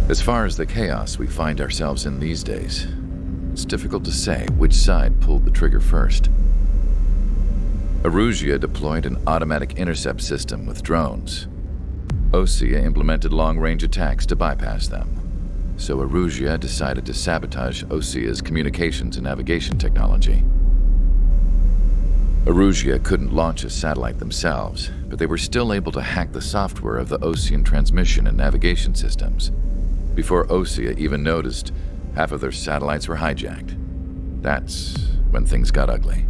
As far as the chaos we find ourselves in these days, it's difficult to say which side pulled the trigger first. Erusean deployed an automatic intercept system with drones. Osea implemented long-range attacks to bypass them. So Erusean decided to sabotage Osea's communications and navigation technology. Erusean couldn't launch a satellite themselves, but they were still able to hack the software of the Osean transmission and navigation systems. Before Osea even noticed, half of their satellites were hijacked. That's when things got ugly.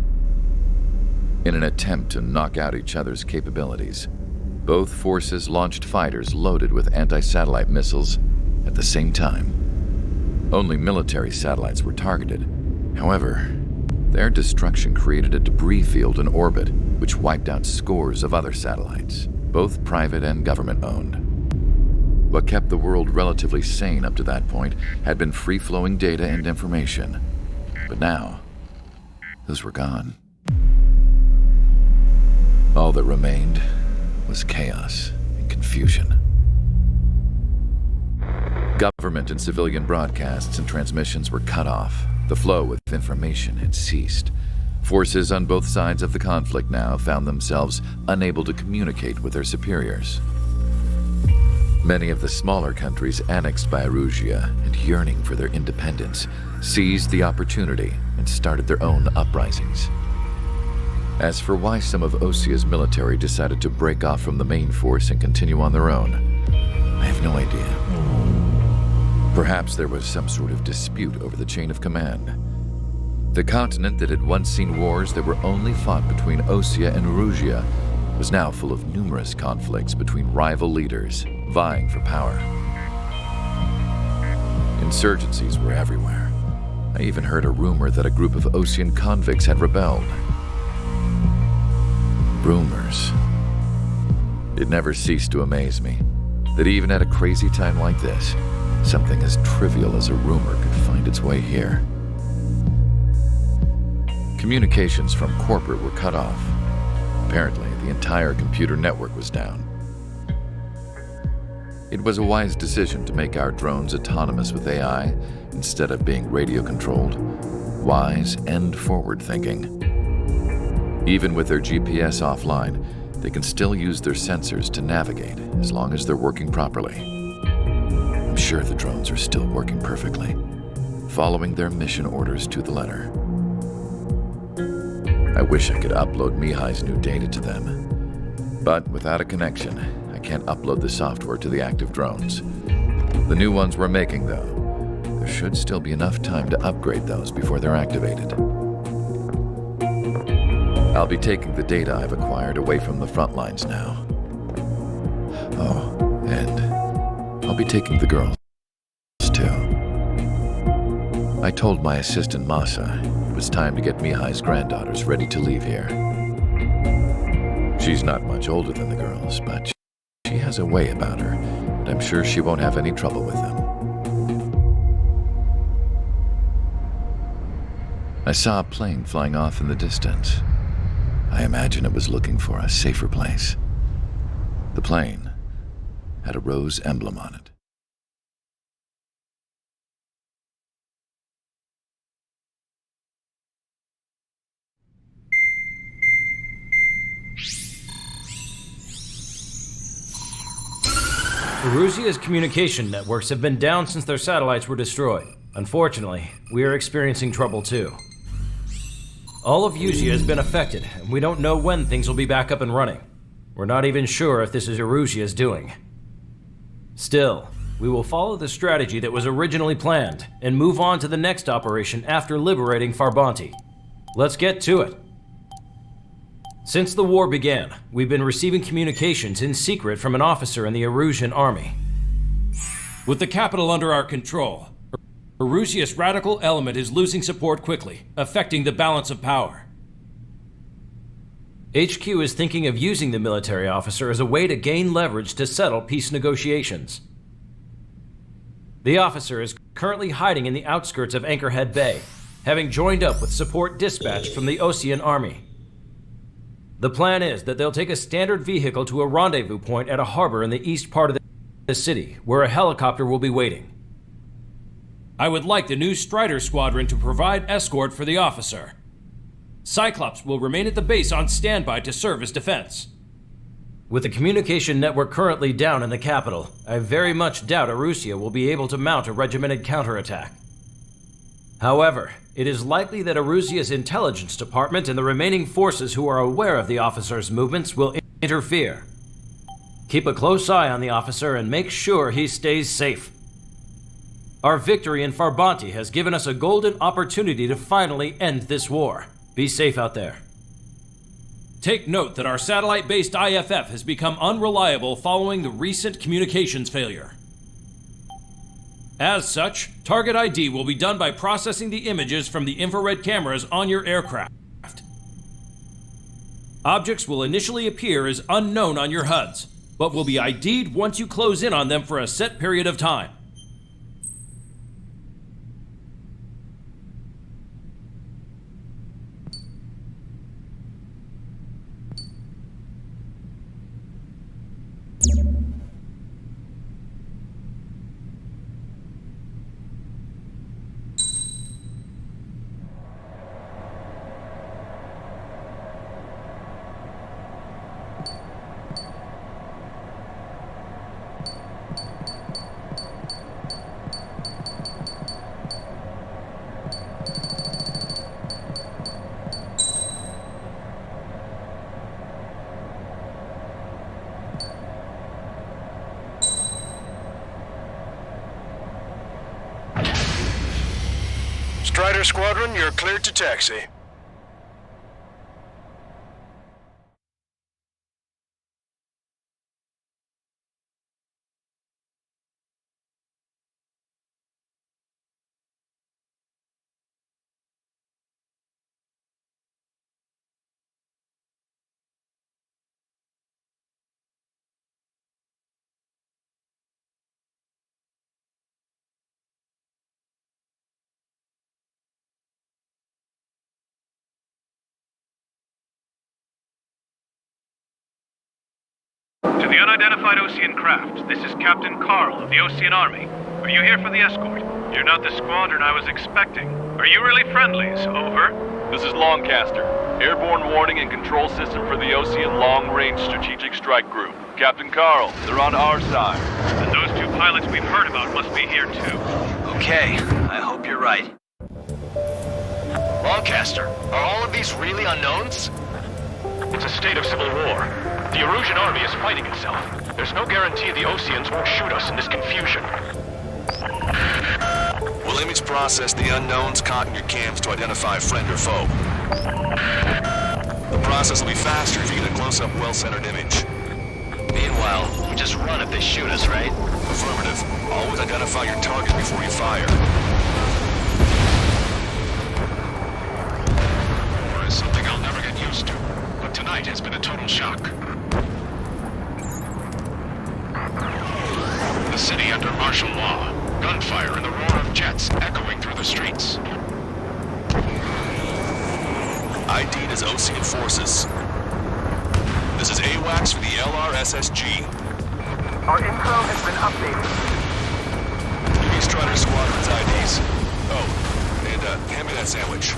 In an attempt to knock out each other's capabilities, both forces launched fighters loaded with anti-satellite missiles at the same time. Only military satellites were targeted. However, their destruction created a debris field in orbit, which wiped out scores of other satellites, both private and government-owned. What kept the world relatively sane up to that point had been free-flowing data and information. But now, those were gone. All that remained was chaos and confusion. Government and civilian broadcasts and transmissions were cut off. The flow of information had ceased. Forces on both sides of the conflict now found themselves unable to communicate with their superiors. Many of the smaller countries annexed by Erusean and yearning for their independence seized the opportunity and started their own uprisings. As for why some of Osea's military decided to break off from the main force and continue on their own, I have no idea. Perhaps there was some sort of dispute over the chain of command. The continent that had once seen wars that were only fought between Osea and Erusean was now full of numerous conflicts between rival leaders vying for power. Insurgencies were everywhere. I even heard a rumor that a group of Osean convicts had rebelled. Rumors. It never ceased to amaze me that even at a crazy time like this, something as trivial as a rumor could find its way here. Communications from corporate were cut off. Apparently, the entire computer network was down. It was a wise decision to make our drones autonomous with AI instead of being radio-controlled. Wise and forward-thinking. Even with their GPS offline, they can still use their sensors to navigate as long as they're working properly. I'm sure the drones are still working perfectly, following their mission orders to the letter. I wish I could upload Mihai's new data to them. But without a connection, I can't upload the software to the active drones. The new ones we're making, though, there should still be enough time to upgrade those before they're activated. I'll be taking the data I've acquired away from the front lines now. Oh, and I'll be taking the girls, too. I told my assistant Masa it was time to get Mihai's granddaughters ready to leave here. She's not much older than the girls, but she has a way about her, and I'm sure she won't have any trouble with them. I saw a plane flying off in the distance. I imagine it was looking for a safer place. The plane had a rose emblem on it. Erusean's communication networks have been down since their satellites were destroyed. Unfortunately, we are experiencing trouble too. All of Erusean has been affected, and we don't know when things will be back up and running. We're not even sure if this is Erusean's doing. Still, we will follow the strategy that was originally planned and move on to the next operation after liberating Farbanti. Let's get to it. Since the war began, we've been receiving communications in secret from an officer in the Erusean army. With the capital under our control, Erusean's radical element is losing support quickly, affecting the balance of power. HQ is thinking of using the military officer as a way to gain leverage to settle peace negotiations. The officer is currently hiding in the outskirts of Anchorhead Bay, having joined up with support dispatched from the Osean army. The plan is that they'll take a standard vehicle to a rendezvous point at a harbor in the east part of the... city, where a helicopter will be waiting. I would like the new Strider Squadron to provide escort for the officer. Cyclops will remain at the base on standby to serve as defense. With the communication network currently down in the capital, I very much doubt Erusean will be able to mount a regimented counterattack. However, it is likely that Erusean's intelligence department and the remaining forces who are aware of the officer's movements will interfere. Keep a close eye on the officer and make sure he stays safe. Our victory in Farbanti has given us a golden opportunity to finally end this war. Be safe out there. Take note that our satellite-based IFF has become unreliable following the recent communications failure. As such, target ID will be done by processing the images from the infrared cameras on your aircraft. Objects will initially appear as unknown on your HUDs, but will be ID'd once you close in on them for a set period of time. Strider Squadron, you're cleared to taxi. To the unidentified Osean craft, this is Captain Carl of the Osean Army. Are you here for the escort? You're not the squadron I was expecting. Are you really friendlies? Over. This is Longcaster. Airborne warning and control system for the Osean Long-Range Strategic Strike Group. Captain Carl, they're on our side. And those two pilots we've heard about must be here too. Okay, I hope you're right. Longcaster, are all of these really unknowns? It's a state of civil war. The Erusean army is fighting itself. There's no guarantee the Oseans won't shoot us in this confusion. We'll image process the unknowns caught in your cams to identify friend or foe. The process will be faster if you get a close-up, well-centered image. Meanwhile, we just run if they shoot us, right? Affirmative. Always identify your target before you fire. War is something I'll never get used to, but tonight has been a total shock. The city under martial law. Gunfire and the roar of jets echoing through the streets. ID'd as Osean forces. This is AWACS for the LRSSG. Our info has been updated. Give me Strider Squadron's IDs. Oh, and hand me that sandwich.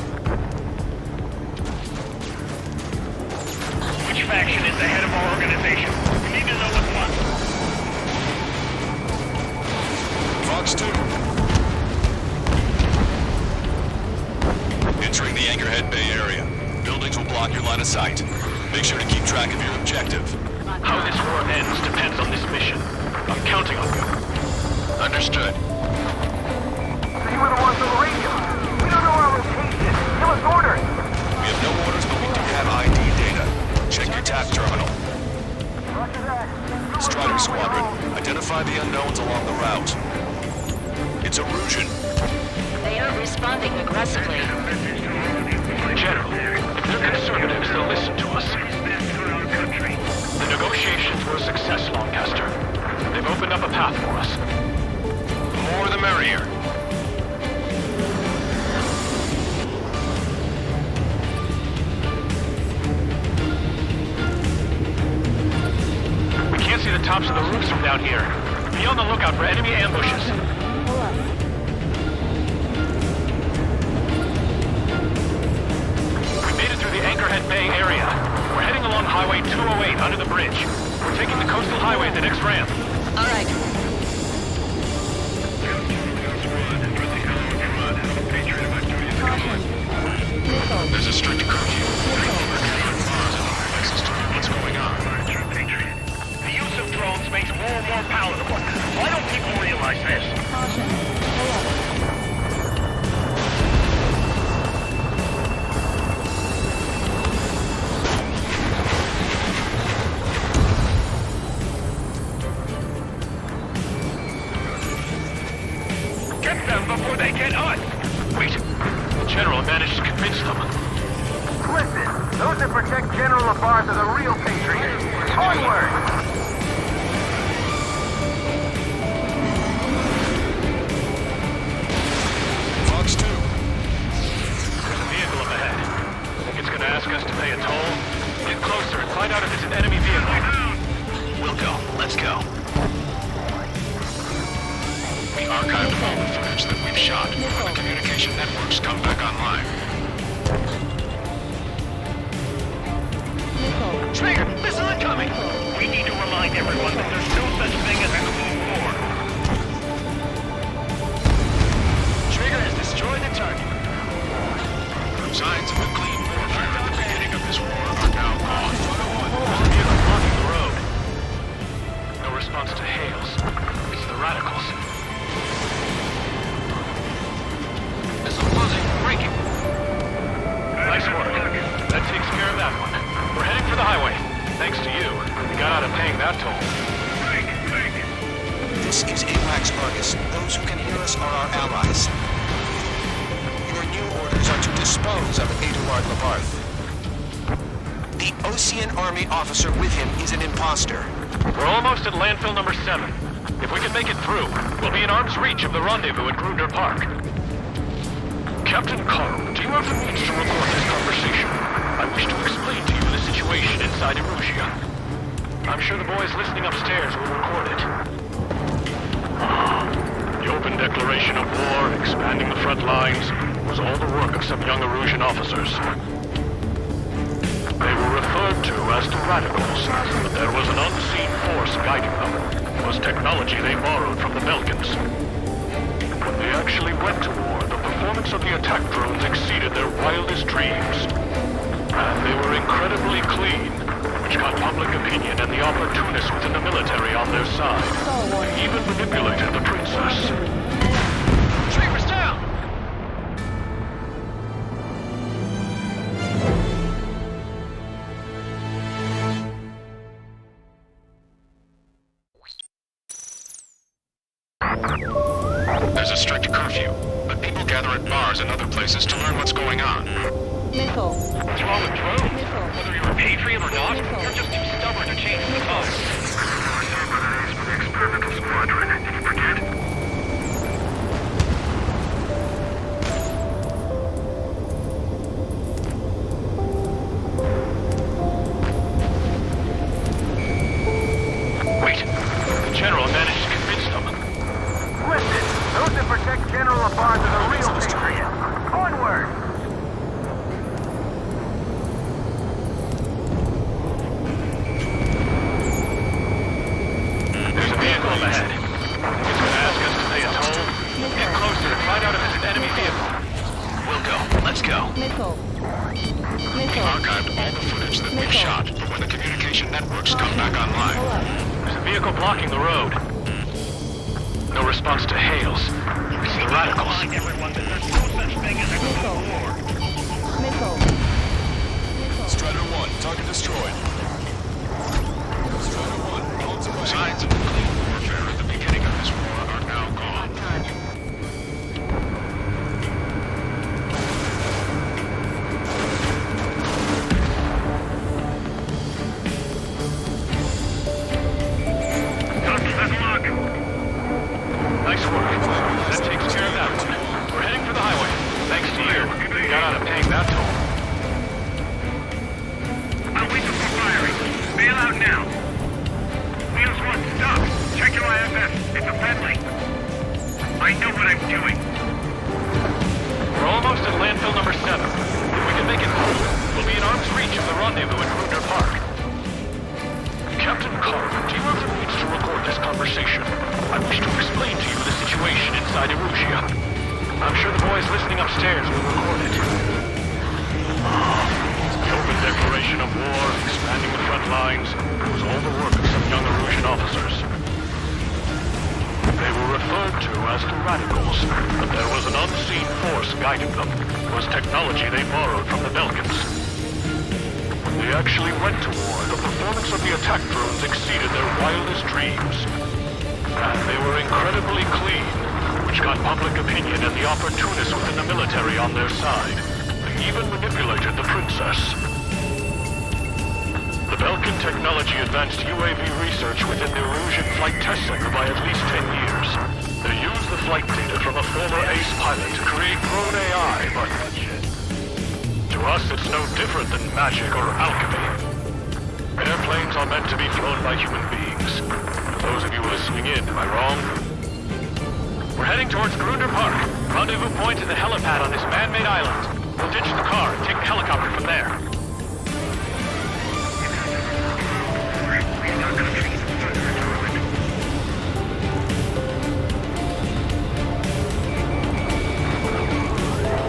Which faction is the head of our organization? We need to know at once. Fox 2. Entering the Anchorhead Bay area. Buildings will block your line of sight. Make sure to keep track of your objective. How this war ends depends on this mission. I'm counting on you. Understood. So you were the ones on the radio. We don't know our location. Give us orders. We have no orders, but we do have ID data. Check your TAC terminal. Roger that. Strider Squadron, identify the unknowns along the route. It's Erusean. They are responding aggressively. General, if they're conservatives, they'll listen to us. The negotiations were a success, Longcaster. They've opened up a path for us. The more the merrier. We can't see the tops of the roofs from down here. Be on the lookout for enemy ambushes. We made it through the Anchorhead Bay area. We're heading along Highway 208 under the bridge. We're taking the coastal highway at the next ramp. All right. There's a strict curfew. What's going on? The use of drones makes war more palatable. Why don't people realize this? Get them before they get us! Wait, the General managed to convince them. Listen, those that protect General Labarthe are the real patriots. Onward! Fox 2. There's a vehicle up ahead. Think it's gonna ask us to pay a toll? Get closer and find out if it's an enemy vehicle. We'll go. Let's go. We archived all the footage that we've shot. When the communication networks come back online. Trigger, this oncoming! We need to remind everyone that there's no such thing as a cold war. Trigger has destroyed the target. Signs of a clean warfare at the beginning of this war are now gone. There's a vehicle blocking the road. No response to hails. It's the radicals. Missile closing. Braking. Nice work. That takes care of that one. We're heading for the highway. Thanks to you. We got out of paying that toll. This is AWACS Argus. Those who can hear us are our allies. Your new orders are to dispose of Édouard Labarthe. The Ocean Army officer with him is an imposter. We're almost at landfill number 7. If we can make it through, we'll be in arm's reach of the rendezvous at Grunder Park. Captain Carl, do you have the means to record this conversation? I wish to explain to you the situation inside Erusean. I'm sure the boys listening upstairs will record it. The open declaration of war, expanding the front lines, was all the work of some young Erusean officers. They were referred to as the radicals, but there was an unseen force guiding them. It was technology they borrowed from the Belgians. When they actually went to war, the performance of the attack drones exceeded their wildest dreams. And they were incredibly clean, which got public opinion and the opportunists within the military on their side. They even manipulated the princess. Trigger's down! There's a strict curfew, but people gather at bars and other places to learn what's going on. What's wrong with drones? Whether you're a patriot or not, you're just too stubborn to change the time. Experimental squadron. Did you forget? Wait, the General managed to convince them. Listen, those that protect General Labarthe are the real patriots. Onward! There's a vehicle up ahead. It's gonna ask us to pay a toll. Get closer and find out if it's an enemy vehicle. We'll go. Let's go. We archived all the footage that we've shot for when the communication networks come back online. There's a vehicle blocking the road. No response to hails. It's the radicals. Remind everyone that there's no such thing as a cold war. Strider 1, target destroyed. Strider 1, holds away. Signs of clean warfare at the beginning of this war are now gone. Nice work. That takes care of that one. We're heading for the highway. Thanks to you. We got out of paying that toll. I'll wait for fire. doing? We're almost at landfill number 7. If we can make it home, we'll be in arm's reach of the rendezvous in Gruner Park. Captain Carl, do you have the means to record this conversation? I wish to explain to you the situation inside Erusean. I'm sure the boys listening upstairs will record it. The open declaration of war, expanding the front lines, was all the work of some young Erusean officers. They were referred to as the Radicals, but there was an unseen force guiding them. It was technology they borrowed from the Belkans. When they actually went to war, the performance of the attack drones exceeded their wildest dreams. And they were incredibly clean, which got public opinion and the opportunists within the military on their side. They even manipulated the princess. The Belkan technology advanced UAV research within the Erusean Flight Test Center by at least 10 years. They used the flight data from a former ace pilot to create drone AI, but to us it's no different than magic or alchemy. Airplanes are meant to be flown by human beings. Those of you listening in, am I wrong? We're heading towards Gruner Park. Rendezvous point is the helipad on this man-made island. We'll ditch the car and take the helicopter from there.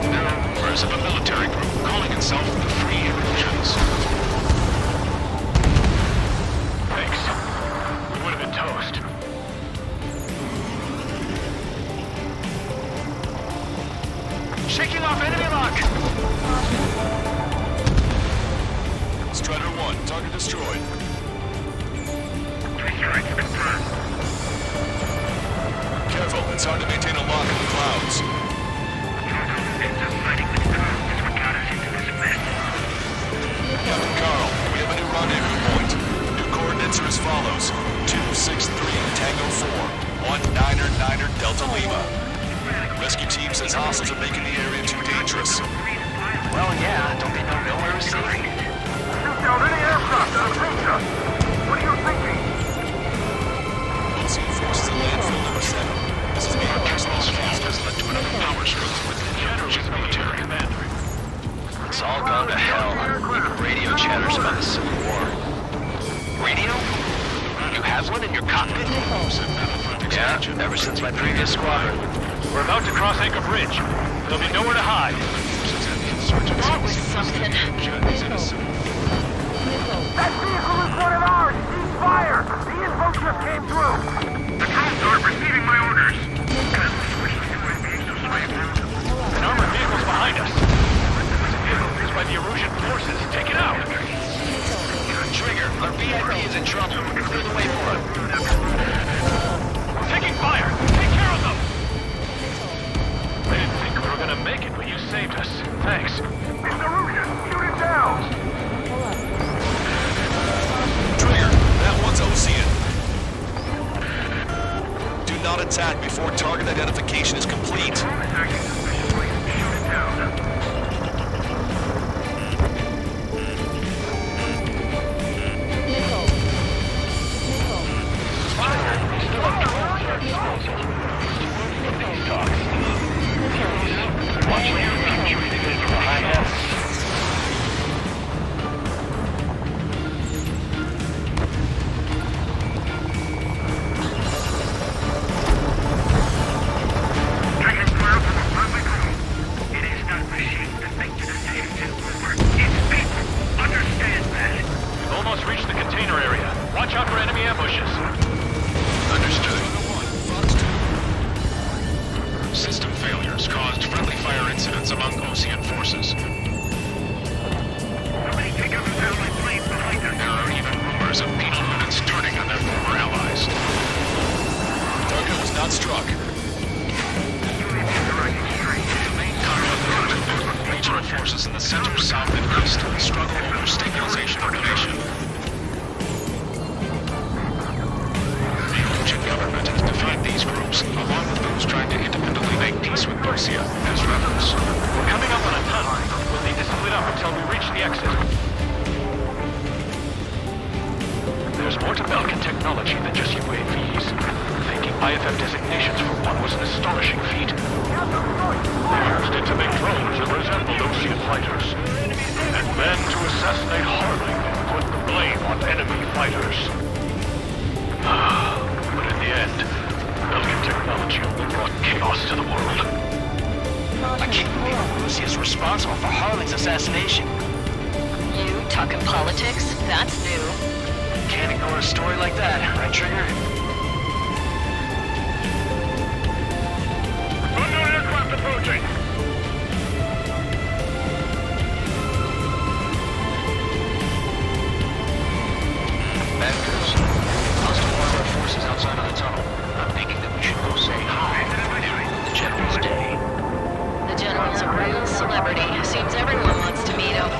There are rumors of a military group calling itself the Free Eruseans. Thanks. We would have been toast. Shaking off enemy lock! Strider 1, target destroyed. Three strikes confirmed. Careful, it's hard to maintain a lock in the clouds. Captain Carl, we have a new rendezvous point. New coordinates are as follows. 263 Tango 4, 1999 Delta Lima. Rescue team says hostiles are making the area too dangerous. Well, yeah, don't they know nowhere is safe? Shoot down any aircraft that approach us! What are you thinking? Ocean forces at landfill number 7. This is being This fault has led to another power struggle with the Erusean military. It's all gone to hell. Even radio chatters about the Civil War. Radio? You have one in your cockpit? Yeah, ever since my previous squadron. We're about to cross Anchor Bridge. There'll be nowhere to hide. That was something. That vehicle is one of ours! Cease fire! The info just came through! The drone guard receiving my orders! An armored vehicle's behind us. It's a vehicle used by the Erusean forces. Take it out! Trigger, our VIP is in trouble. Clear the way for him. We're taking fire! Take care of them! I didn't think we were gonna make it, but you saved us. Thanks. It's Erusean! Shoot it down! Trigger, that one's Ocean. Do not attack before target identification is complete. Almost reached the container area. Watch out for enemy ambushes. Understood. System failures caused friendly fire incidents among Ocean forces. There are even rumors of penal units turning on their former allies. Target was not struck. Regional forces in the center, south, and east struggle over stabilization of the nation. The Erusean government has defined these groups, along with those trying to independently make peace with Persia, as rebels. We're coming up on a tunnel. We'll need to split up until we reach the exit. There's more to Belkan technology than just UAVs. Thinking IFF designations for one was an astonishing feat. They used it to make drones that resembled Ocean fighters. And then to assassinate Harling and put the blame on enemy fighters. But in the end, Belgian technology only brought chaos to the world. I can't believe Erusean is responsible for Harling's assassination. You talking politics? That's new. Can't ignore a story like that, right, Trigger? Unknown aircraft approaching. Bad news. Hostile armored forces outside of the tunnel. I'm thinking that we should go say hi. The General's day. The General's a real celebrity. Seems everyone wants to meet him.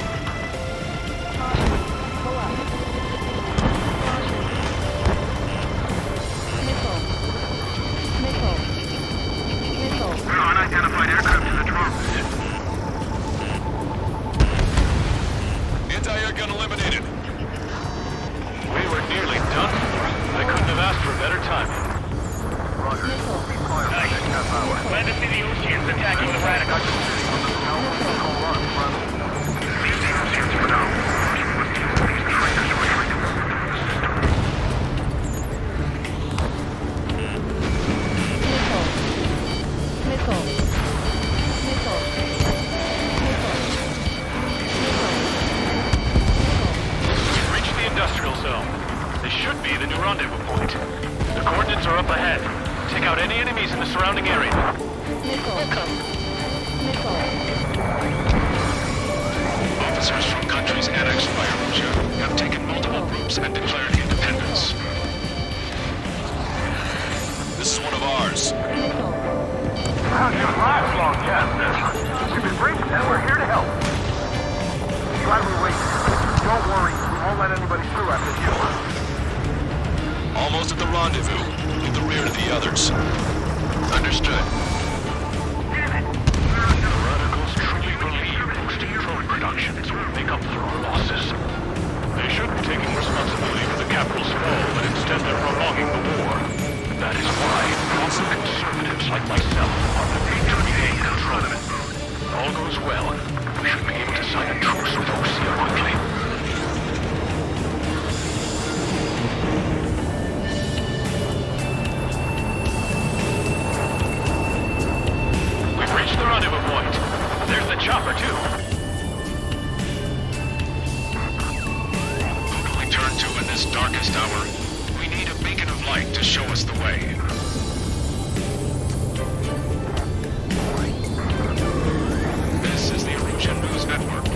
Unidentified aircraft in the drone. Anti-air gun eliminated. We were nearly done. I couldn't have asked for better timing. Nice. Glad to see the Oceans attacking the radicals. Leave the Oceans for now. These traitors were trying to We've reached the industrial zone. This should be the new rendezvous point. The coordinates are up ahead. Take out any enemies in the surrounding area. Officers from countries annexed by Erusean have taken multiple groups and declared independence. This is one of ours. How's your life long, yes? You've been briefed and we're here to help. Glad we waited. Don't worry, we won't let anybody through after you. Almost at the rendezvous, in the rear of the others. Understood. The radicals truly believe boosting drone productions will make up for our losses. They should be taking responsibility for the capital's fall, but instead they're prolonging the war. That is why lots of conservatives like myself are looking to regain control. If all goes well, we should be able to sign a truce with Ocean quickly. We've reached the rendezvous point. There's the chopper, too. Who do we turn to in this darkest hour? We need a beacon of light to show us the way. This is the Erusean News Network.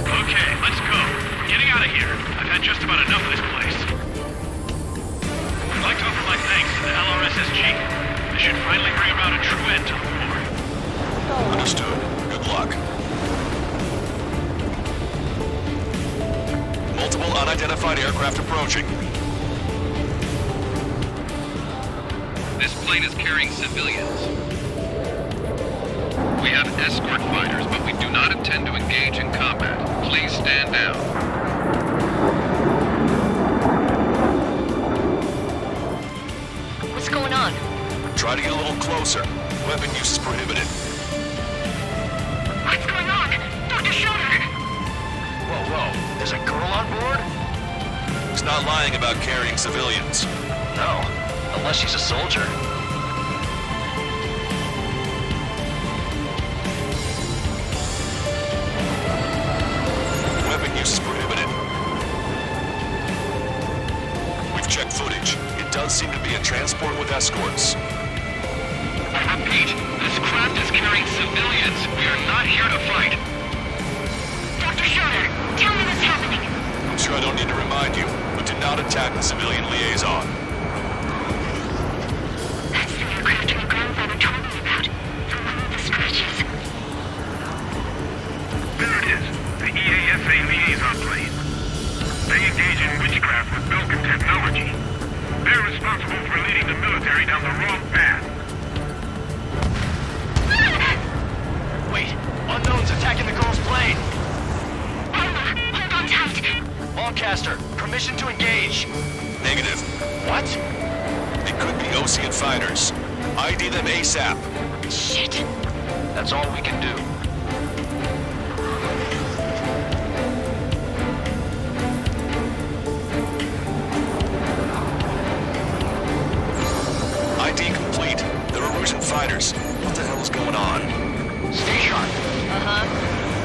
Okay, let's go. We're getting out of here. I've had just about enough of this place. I'd like to offer my thanks to the LRSSG. This should finally bring about a true end to the war. Understood. Good luck. Multiple unidentified aircraft approaching. This plane is carrying civilians. We have escort fighters, but we do not intend to engage in combat. Please stand down. What's going on? Try to get a little closer. Weapon use is prohibited. What's going on? Dr. Schroeder! Whoa. There's a girl on board? He's not lying about carrying civilians. No. Unless she's a soldier. Weapon use is prohibited. We've checked footage. It does seem to be a transport with escorts. I repeat, this craft is carrying civilians. We are not here to fight. Dr. Schroeder, tell me what's happening. I'm sure I don't need to remind you, but do not attack the civilian liaison. That's the aircraft my grandfather told me about. The one with the scratches. There it is. The EASA liaison plane. They engage in witchcraft with Belgian technology. They're responsible for leading the military down the wrong path. Wait. Unknown's attacking the girl's plane. Hold on tight. Lancaster, permission to engage. Negative. What? It could be Ocean fighters. ID them ASAP. Shit. That's all we can do. ID complete. They're Erusean fighters. What the hell is going on? Stay sharp.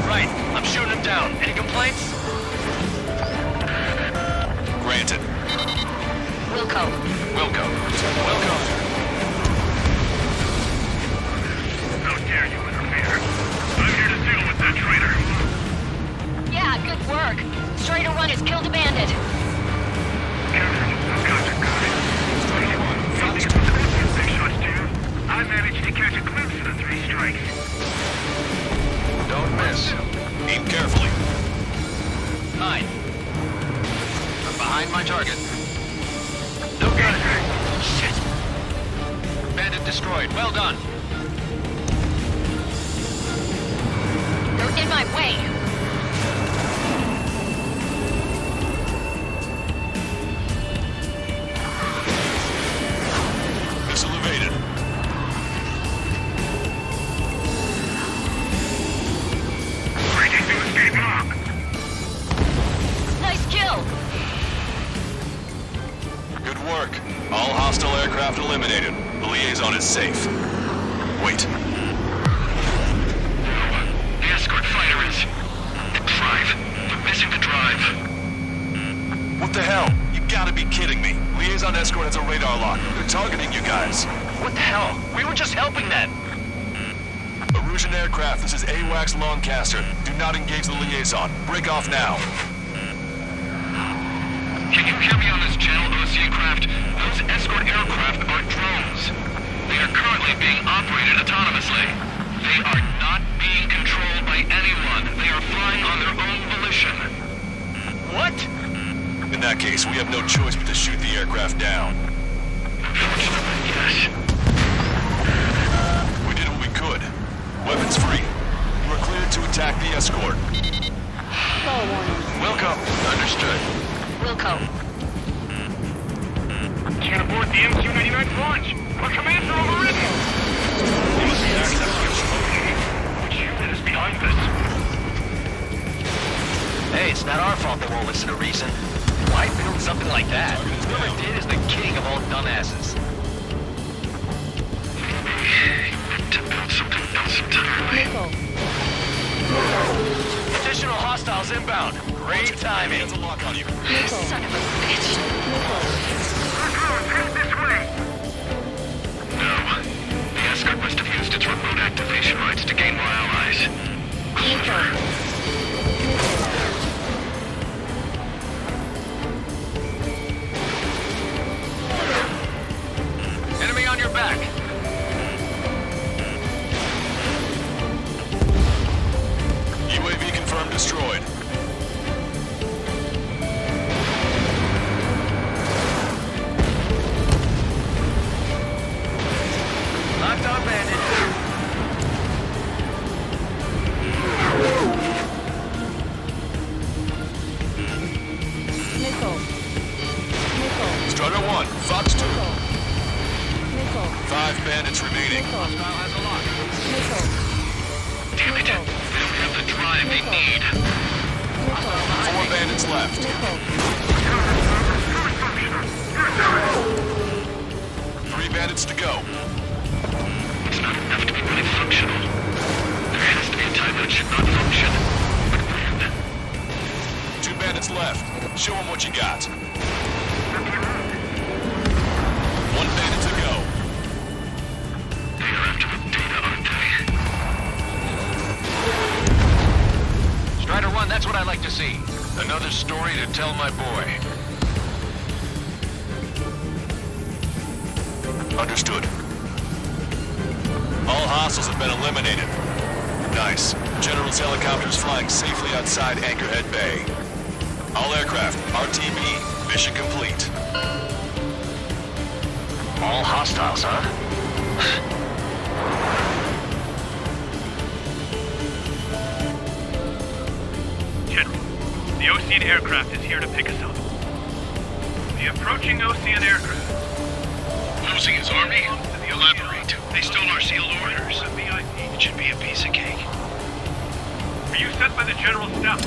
Right. I'm shooting them down. Any complaints? Granted. Wilco. Wilco. How dare you interfere? I'm here to deal with that traitor. Yeah, good work. Strider 1 has killed a bandit. Captain, those guys are good. Something about the big shots, too. I managed to catch a glimpse of the 3 strikes. Don't miss. Aim carefully. 9. I'm behind my target. No gun. Shit. Bandit destroyed. Well done. They're in my way. Missile evaded. Breaking to escape lock. Nice kill. Good work. All hostile aircraft eliminated. The liaison is safe. Wait. The escort fighter is... The drive. They're missing the drive. What the hell? You gotta be kidding me. Liaison escort has a radar lock. They're targeting you guys. What the hell? We were just helping them. Erusean aircraft, this is AWACS Lancaster. Do not engage the liaison. Break off now. Can you hear me on this channel, Ocean craft? Those escort aircraft are drones. They are currently being operated autonomously. They are not being controlled by anyone. They are flying on their own volition. What? In that case, we have no choice but to shoot the aircraft down. Unfortunately, yes. We did what we could. Weapons free. You are cleared to attack the escort. Wilco. Understood. Wilco. Can't abort the MQ-99 launch. Our commands are overridden. Which unit is behind this? Hey, it's not our fault they won't listen to reason. Why build something like that? Whoever did is the king of all dumbasses. To build something else entirely. Additional hostiles inbound. Great timing. Hands a lock on you. Son of a bitch. This way. No. The escort must have used its remote activation rights to gain more allies. Enemy on your back. UAV confirmed destroyed. Locked on bandit. Strider 1, Fox 2. 5 bandits remaining. Hostile has a lock. Damn it. They don't have the drive they need. 4 bandits left. 3 bandits to go. It's not enough to be really functional. There has to be a time when it should not function. But when? 2 bandits left. Show them what you got. 1 bandit to go. They are after the data, aren't they? Strider 1, that's what I like to see. Another story to tell my boy. Understood. All hostiles have been eliminated. Nice. General's helicopter is flying safely outside Anchorhead Bay. All aircraft, RTB, mission complete. All hostiles, huh? General, the Ocean aircraft is here to pick us up. The approaching Ocean aircraft. Losing his army? Elaborate. They stole our sealed orders. It should be a piece of cake. Were you sent by the General Staff?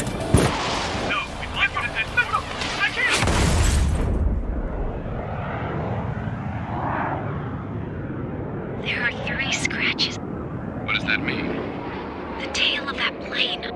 No, we'd like you to say no, I can't! There are 3 scratches. What does that mean? The tail of that plane.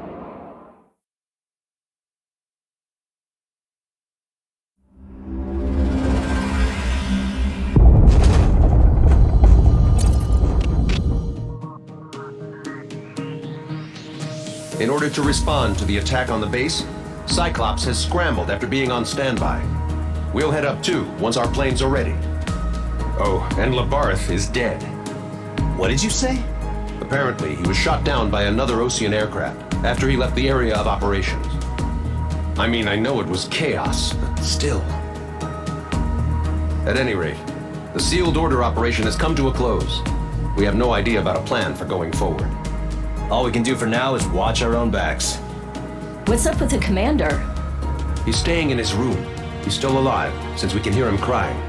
In order to respond to the attack on the base, Cyclops has scrambled after being on standby. We'll head up too, once our planes are ready. Oh, and Labarthe is dead. What did you say? Apparently, he was shot down by another Ocean aircraft after he left the area of operations. I mean, I know it was chaos, but still. At any rate, the sealed order operation has come to a close. We have no idea about a plan for going forward. All we can do for now is watch our own backs. What's up with the commander? He's staying in his room. He's still alive, since we can hear him crying.